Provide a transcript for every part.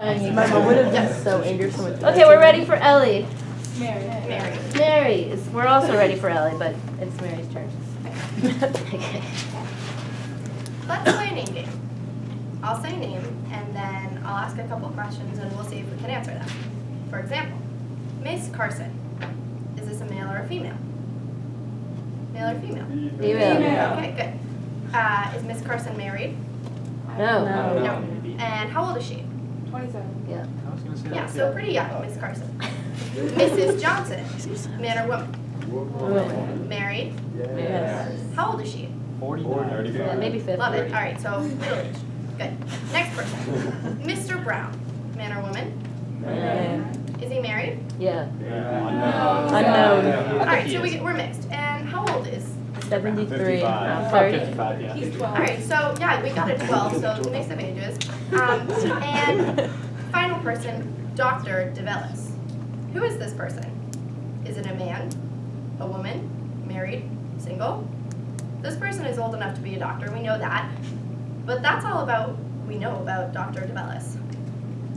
My mom would have been so angry so much. Okay, we're ready for Ellie. Mary. We're also ready for Ellie, but it's Mary's turn. Okay. Let's play a name game. I'll say a name, and then I'll ask a couple questions, and we'll see if we can answer them. For example, Miss Carson. Is this a male or a female? Male or female? Female. Okay, good. Is Miss Carson married? No. No. And how old is she? 27. Yeah. I was gonna say Yeah, that. so pretty young, Miss Carson. Mrs. Johnson. Man or woman? Woman. Married? Yes. How old is she? 49. Yeah, maybe 50. Love it. All right, so middle age. Good. Next person. Mr. Brown. Man or woman? Yeah. Is he married? Yeah. Unknown. All right, so we're mixed. And how old is Mr. Brown? 73. 55. 30. 55, yeah. He's 12. All right, so yeah, we got a 12, so it's a mix of ages. And final person, Dr. DeVellis. Who is this person? Is it a man, a woman, married, single? This person is old enough to be a doctor, we know that. But that's all we know about Dr. DeVellis.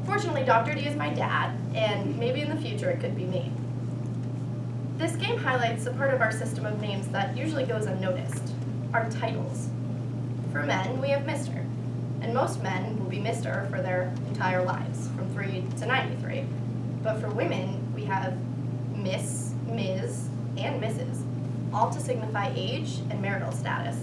Fortunately, Dr. D is my dad, and maybe in the future it could be me. This game highlights a part of our system of names that usually goes unnoticed, our titles. For men, we have Mr., and most men will be Mr. for their entire lives, from 3 to 93. But for women, we have Miss, Ms., and Mrs., all to signify age and marital status.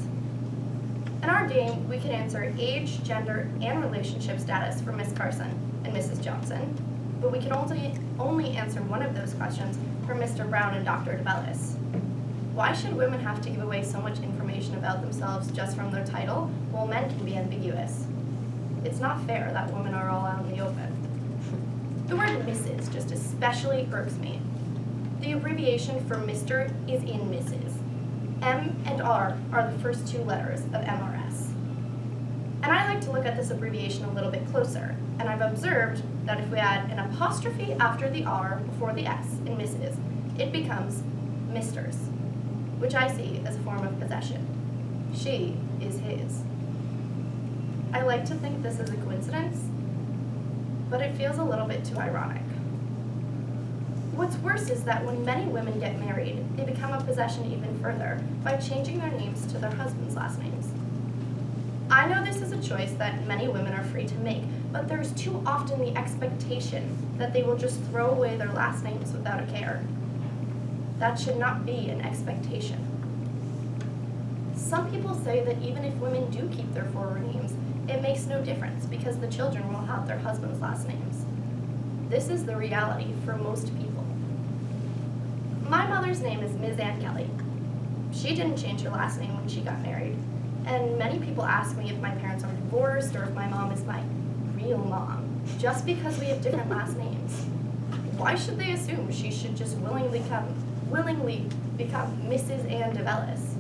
In our game, we can answer age, gender, and relationship status for Miss Carson and Mrs. Johnson, but we can only answer one of those questions for Mr. Brown and Dr. DeVellis. Why should women have to give away so much information about themselves just from their title, while men can be ambiguous? It's not fair that women are all out in the open. The word Mrs. just especially irks me. The abbreviation for Mr. is in Mrs. M and R are the first 2 letters of MRS. And I like to look at this abbreviation a little bit closer, and I've observed that if we add an apostrophe after the R before the S in Mrs., it becomes Misters, which I see as a form of possession. She is his. I like to think this is a coincidence, but it feels a little bit too ironic. What's worse is that when many women get married, they become a possession even further by changing their names to their husband's last names. I know this is a choice that many women are free to make, but there's too often the expectation that they will just throw away their last names without a care. That should not be an expectation. Some people say that even if women do keep their former names, it makes no difference because the children will have their husband's last names. This is the reality for most people. My mother's name is Ms. Ann Kelly. She didn't change her last name when she got married, and many people ask me if my parents are divorced or if my mom is my real mom, just because we have different last names. Why should they assume she should just willingly become Mrs. Ann DeVellis?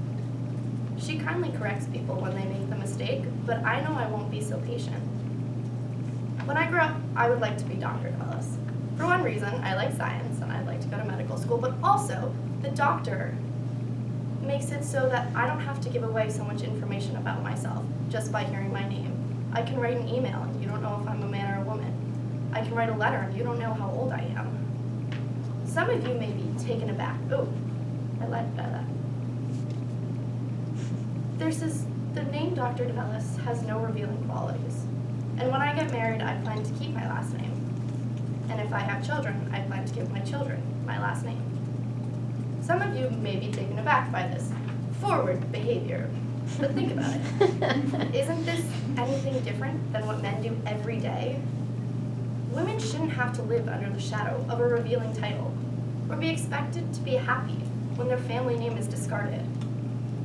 She kindly corrects people when they make the mistake, but I know I won't be so patient. When I grow up, I would like to be Dr. DeVellis. For one reason, I like science and I'd like to go to medical school, but also the doctor makes it so that I don't have to give away so much information about myself just by hearing my name. I can write an email and you don't know if I'm a man or a woman. I can write a letter and you don't know how old I am. Some of you may be taken aback. Oh, I lied by that. The name Dr. DeVellis has no revealing qualities. And when I get married, I plan to keep my last name. And if I have children, I plan to give my children my last name. Some of you may be taken aback by this forward behavior, but think about it. Isn't this anything different than what men do every day? Women shouldn't have to live under the shadow of a revealing title, or be expected to be happy when their family name is discarded.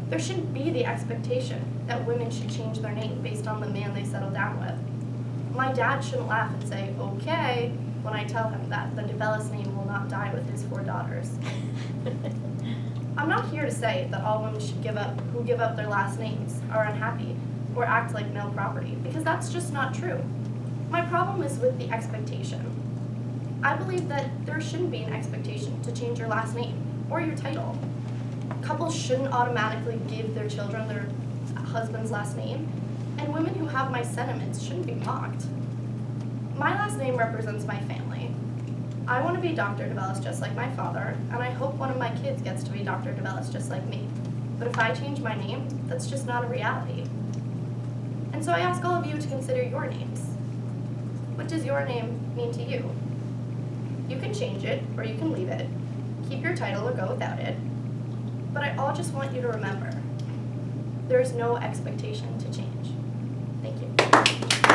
There shouldn't be the expectation that women should change their name based on the man they settle down with. My dad shouldn't laugh and say, okay, when I tell him that the DeVellis name will not die with his 4 daughters. I'm not here to say that all women who give up their last names are unhappy or act like male property, because that's just not true. My problem is with the expectation. I believe that there shouldn't be an expectation to change your last name or your title. Couples shouldn't automatically give their children their husband's last name, and women who have my sentiments shouldn't be mocked. My last name represents my family. I want to be Dr. DeVellis just like my father, and I hope one of my kids gets to be Dr. DeVellis just like me. But if I change my name, that's just not a reality. And so I ask all of you to consider your names. What does your name mean to you? You can change it, or you can leave it. Keep your title or go without it. But I all just want you to remember, there is no expectation to change. Thank you.